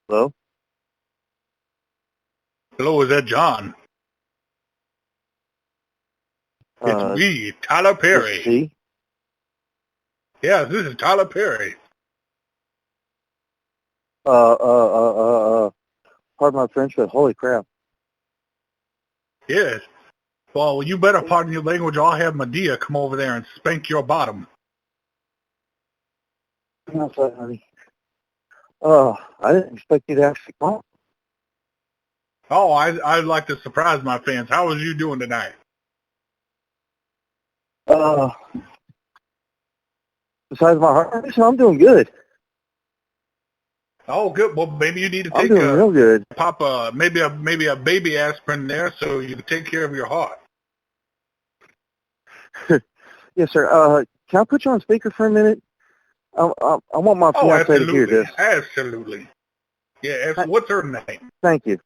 Hello? Hello, is that John? It's me, Tyler This Perry. is he. Yeah, this is Tyler Perry. Pardon my French, but holy crap. Yes. Well, you better pardon your language, or I'll have Medea come over there and spank your bottom. I'm outside, honey. I didn't expect you to actually call. Oh, I'd like to surprise my fans. How was you doing tonight? Besides my heart condition, I'm doing good. Oh, good. Well, maybe you need to I'm take doing real good. pop maybe a baby aspirin there so you can take care of your heart. Yes, sir. Can I put you on speaker for a minute? I want my Oh, fiance to hear this. absolutely. Yeah, what's her name? Thank you.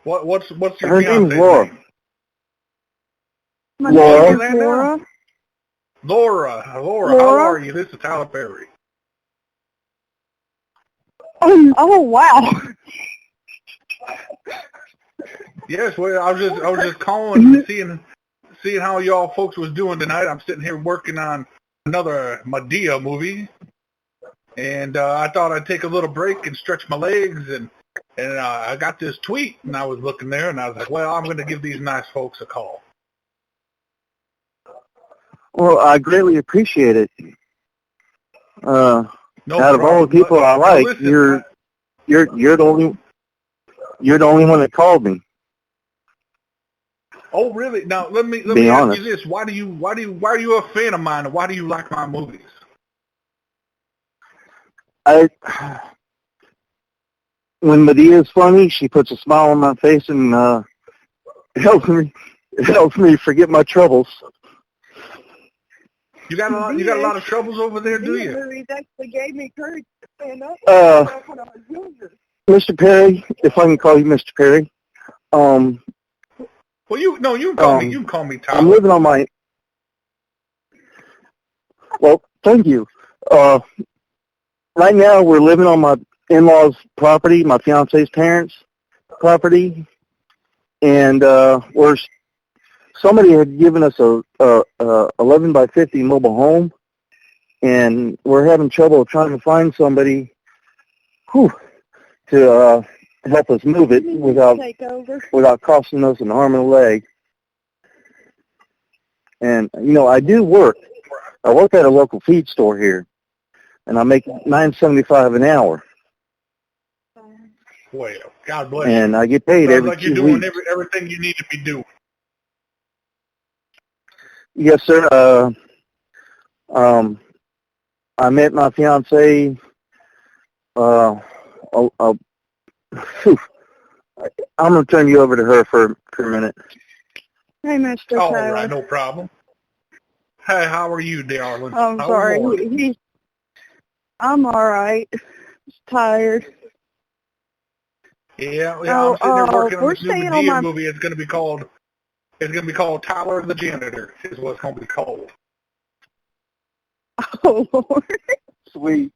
What's your Her name is fiance's Laura. name? My name is Laura. Laura. Laura, how are you? This is Tyler Perry. Oh wow. Yes, well, I was just calling and seeing how y'all folks was doing tonight. I'm sitting here working on another Medea movie, and I thought I'd take a little break and stretch my legs, and I got this tweet, and I was looking there, and I was like, well, I'm going to give these nice folks a call. Well, I greatly appreciate it. No out of all the people I like, listen, you're the only one that called me. Oh, really? Now let me ask you this: why are you a fan of mine, and why do you like my movies? When Medea's funny, she puts a smile on my face and it helps me forget my troubles. You got a lot of troubles over there, do you? Movies actually gave me courage to stand up when I was younger. Mr. Perry, if I can call you Mr. Perry. Well, you can call me Tyler. I'm living on my. Well, thank you. Right now, we're living on my in-laws' property, my fiance's parents' property, and somebody had given us a 11 by 50 mobile home, and we're having trouble trying to find somebody to help us move it without costing us an arm and a leg. And I do work. I work at a local feed store here, and I make $9.75 an hour. Well, God bless you. And I get paid every 2 weeks. Sounds like you're doing everything you need to be doing. Yes, sir. I met my fiance. I'm gonna turn you over to her for a minute. Hey, Mr. All Tyler. right, no problem. Hey, how are you, darling? I'm sorry. I'm all right. Just tired. Yeah, I'm sitting there working on this new staying Medea on movie. It's gonna be called Tyler the Janitor. Is what it's gonna be called. Oh Lord. Sweet.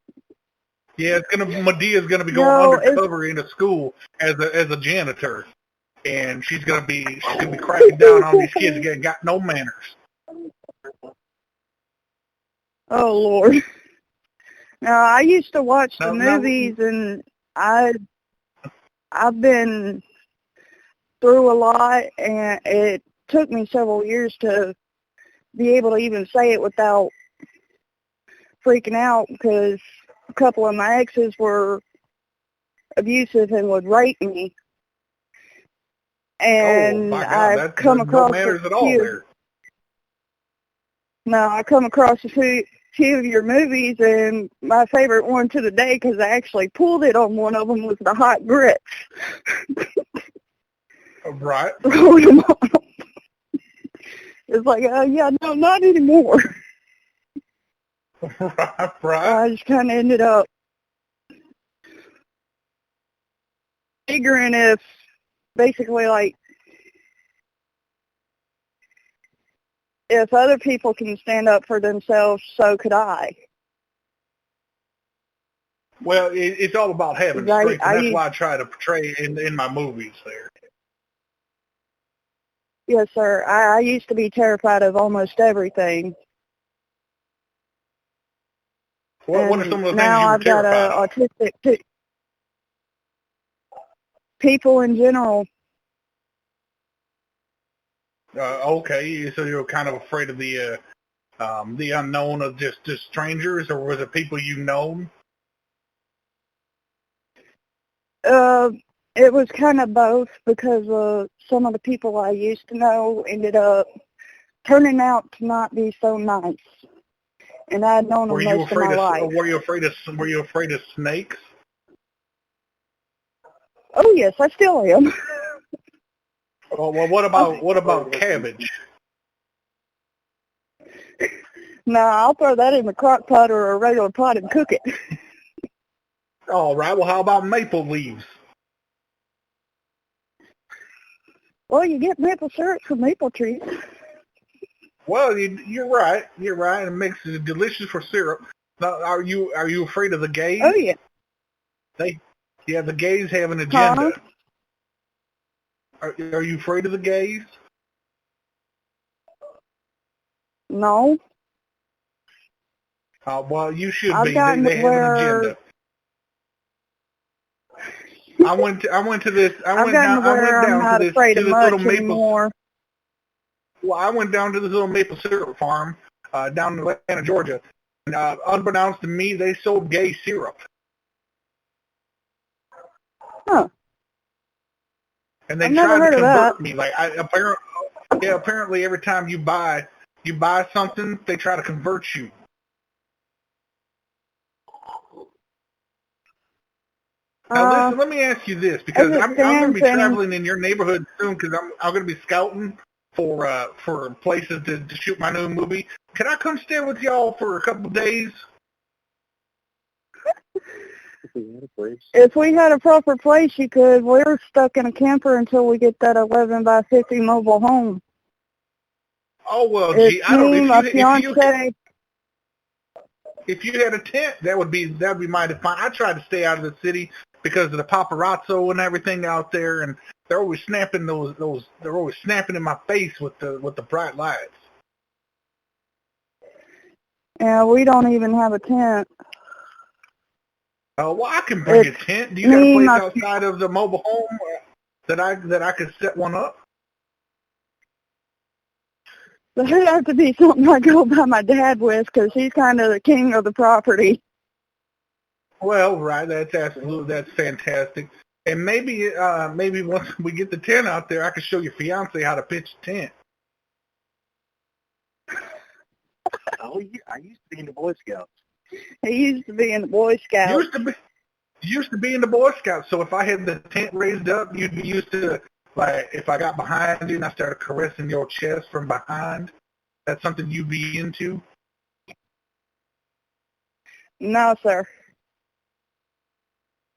Yeah, Medea's gonna be going undercover in a school as a janitor, and she's gonna be cracking down on these kids that got no manners. Oh Lord. Now I used to watch the movies, and I've been through a lot, and it took me several years to be able to even say it without freaking out, because a couple of my exes were abusive and would rape me. And I've come across no manners at all there. No, I come across a few of your movies, and my favorite one to the day, because I actually pulled it on one of them, was the hot grits. Right. It's like, yeah, no, not anymore. Right. I just kind of ended up figuring if other people can stand up for themselves, so could I. Well, it's all about having Right, strength, and that's why I try to portray in my movies there. Yes, sir. I used to be terrified of almost everything. What are some of the things you were now I've got autistic people in general. Okay, so you're kind of afraid of the unknown of just strangers, or was it people you know? It was kind of both, because some of the people I used to know ended up turning out to not be so nice, and I had known them most of my life. Were you afraid of snakes? Oh yes, I still am. Oh, well, what about cabbage? No, I'll throw that in the crock pot or a regular pot and cook it. All right. Well, how about maple leaves? Well, you get maple syrup from maple trees. Well, you're right. You're right. It makes it delicious for syrup. Now, are you afraid of the gays? Oh yeah. The gays have an agenda. Huh? Are you afraid of the gays? No. Well, you should I've be. They gotten have an agenda. I went down to this little maple. Well, I went down to this little maple syrup farm down in Atlanta, Georgia, and unbeknownst to me, they sold gay syrup. Huh. And they tried to convert me. Like apparently every time you buy something, they try to convert you. Now listen, let me ask you this, because I'm going to be traveling in your neighborhood soon, because I'm going to be scouting for places to shoot my new movie. Can I come stay with y'all for a couple of days? If we had a proper place, you could. We're stuck in a camper until we get that 11 by 50 mobile home. Oh, well, gee, I don't know. If you had a tent, that would be mighty fine. I try to stay out of the city because of the paparazzo and everything out there, and they're always snapping they're always snapping in my face with the bright lights. Yeah, we don't even have a tent. Well, I can bring a tent. Do you have a place outside of the mobile home that I could set one up? But it'd have to be something I go by my dad with, because he's kind of the king of the property. Well, right. That's fantastic. And maybe once we get the tent out there, I can show your fiance how to pitch a tent. Oh, I used to be in the Boy Scouts. He used to be in the Boy Scouts. Used to be in the Boy Scouts. So if I had the tent raised up, you'd be used to, like, if I got behind you and I started caressing your chest from behind, that's something you'd be into? No, sir.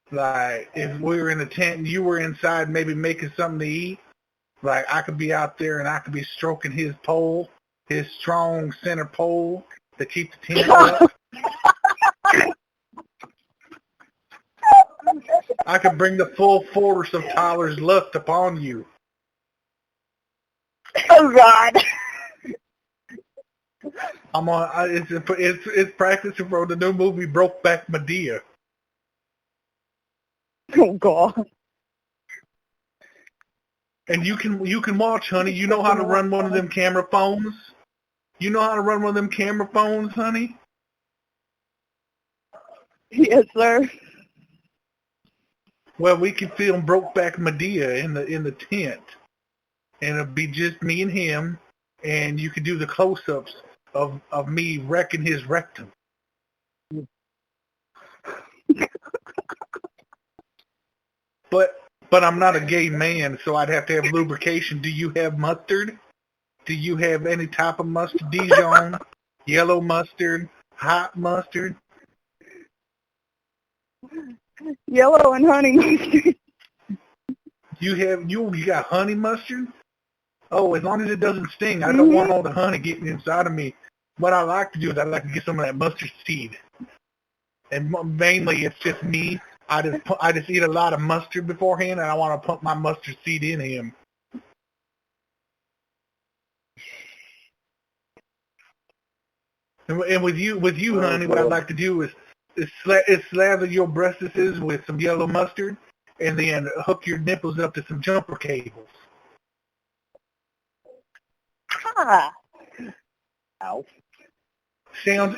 Like, if we were in a tent and you were inside maybe making something to eat, like, I could be out there and I could be stroking his pole, his strong center pole to keep the tent up. I could bring the full force of Tyler's lust upon you. Oh God! It's practicing for the new movie Brokeback Medea. Oh God! And you can watch, honey. You know how to run one of them camera phones? You know how to run one of them camera phones, honey? Yes, sir. Well, we could film Brokeback Medea in the tent, and it'll be just me and him, and you could do the close-ups of me wrecking his rectum. But I'm not a gay man, so I'd have to have lubrication. Do you have mustard? Do you have any type of mustard? Dijon, yellow mustard, hot mustard? Yellow and honey mustard. You got honey mustard? Oh, as long as it doesn't sting. I don't want all the honey getting inside of me. What I like to do is I like to get some of that mustard seed. and mainly it's just me. I just eat a lot of mustard beforehand, and I want to put my mustard seed in him. And with you, honey, what I'd like to do is slather your breastises with some yellow mustard, and then hook your nipples up to some jumper cables. Ah. Ow. Sounds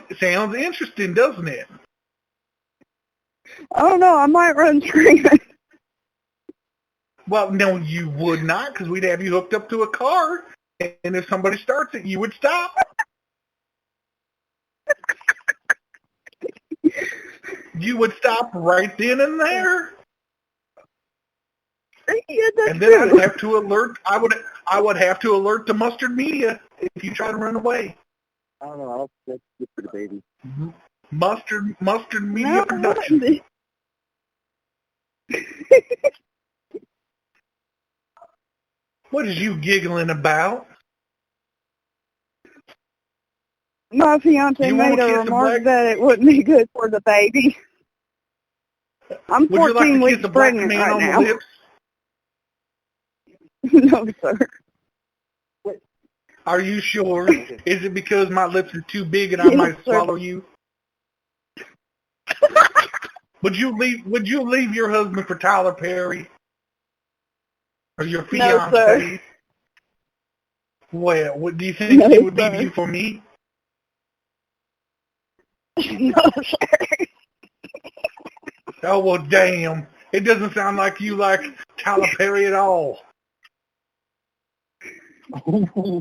interesting, doesn't it? I don't know. I might run screaming. Well, no, you would not, because we'd have you hooked up to a car, and if somebody starts it, you would stop. You would stop right then and there. Yeah, that's And then true. I'd have to alert. I would have to alert the mustard media if you try to run away. I don't know. That's good for the baby. Mustard media No, production. What is you giggling about? My fiance You made wanna a kiss a remark black- that it wouldn't be good for the baby. I'm Would you 14 like to kiss weeks a black pregnant man right on now. the lips? No, sir. Are you sure? Is it because my lips are too big and I Yes, might sir. swallow you? Would you leave your husband for Tyler Perry? Or your No, fiance? sir. Well, what do you think No, he would sir. leave you for me? No, sir. Oh, well, damn. It doesn't sound like you like Tyler Perry at all.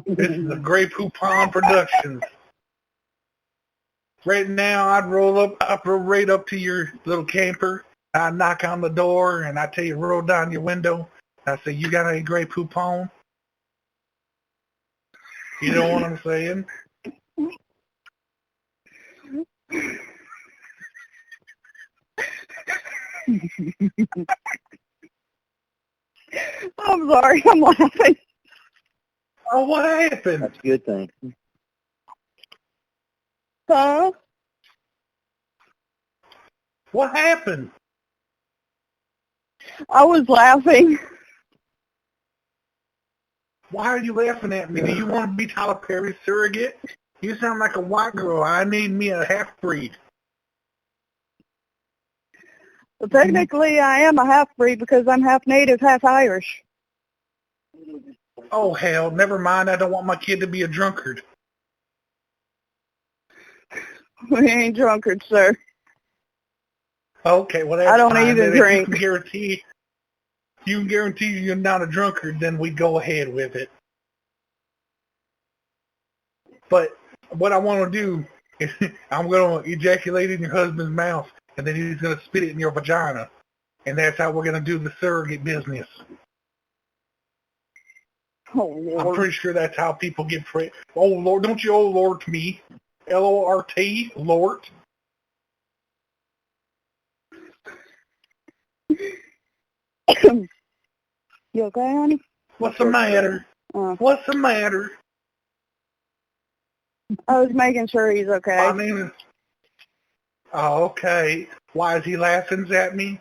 This is a Grey Poupon Productions. Right now, I'd roll right up to your little camper. I'd knock on the door, and I'd tell you to roll down your window. I'd say, you got any Grey Poupon? You know what I'm saying? I'm sorry. I'm laughing. Oh, what happened? That's a good thing. Huh? What happened? I was laughing. Why are you laughing at me? Do you want to be Tyler Perry's surrogate? You sound like a white girl. I need me a half-breed. Well, technically, I am a half-breed because I'm half native, half Irish. Oh, hell, never mind. I don't want my kid to be a drunkard. We ain't drunkards, sir. Okay, well, that's I don't fine. even Then drink. If you can guarantee you're not a drunkard, then we go ahead with it. But what I want to do is I'm going to ejaculate in your husband's mouth, and then he's going to spit it in your vagina. And that's how we're going to do the surrogate business. Oh, Lord. I'm pretty sure that's how people get pregnant. Oh, Lord, don't you oh Lord to me. L-O-R-T, Lord. You okay, honey? What's the matter? What's the matter? I was making sure he's okay. I mean, oh, okay. Why is he laughing at me?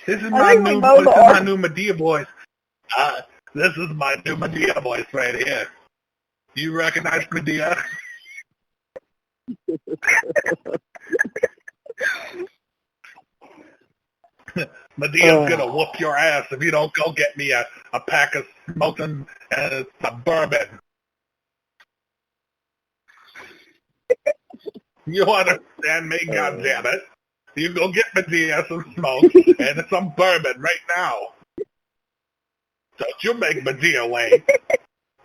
This is my new Medea voice. This is my new Medea voice right here. You recognize Medea? Medea's gonna whoop your ass if you don't go get me a pack of smoking and some bourbon. You understand me, goddammit? You go get Medea some smoke and some bourbon right now. Don't you make Medea wait.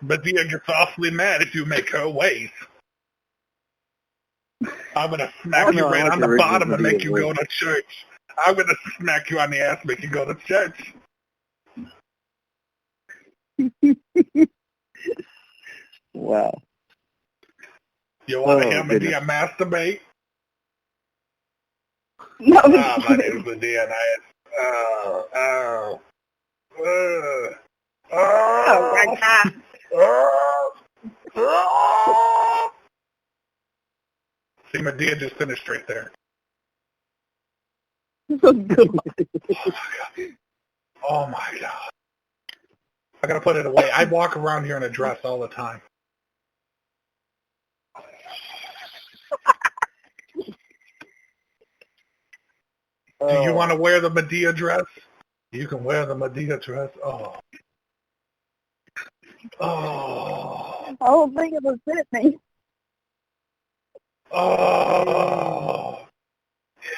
Medea gets awfully mad if you make her wait. I'm gonna smack you right on the bottom and make you go to church. I'm gonna smack you on the ass and make you go to church. Wow. You want to hear Medea masturbate? No, My name's Medea and oh, my God. See, Medea just finished right there. Oh my god. I gotta put it away. I walk around here in a dress all the time. Do you want to wear the Medea dress? You can wear the Medea dress. Oh. Oh. I don't think it would fit me. Oh.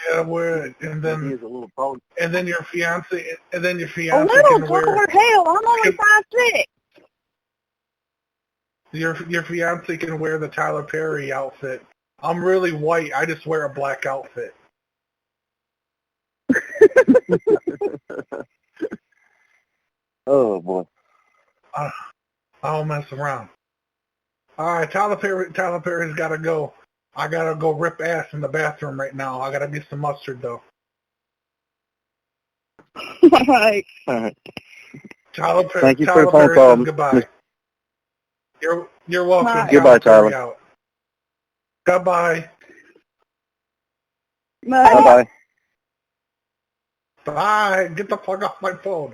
Yeah, wear it. And then He's a little punk. and then your fiance A little can wear taller. Hell, I'm only 5'6". your fiance can wear the Tyler Perry outfit. I'm really white. I just wear a black outfit. Oh boy. I don't mess around. All right, Tyler Perry's got to go. I got to go rip ass in the bathroom right now. I got to get some mustard, though. All right. All right. Tyler Perry, Thank you for Tyler the phone Perry call. says goodbye. You're welcome. Bye. Goodbye, Tyler. Perry out. Goodbye. Bye. Bye-bye. Bye. Get the fuck off my phone.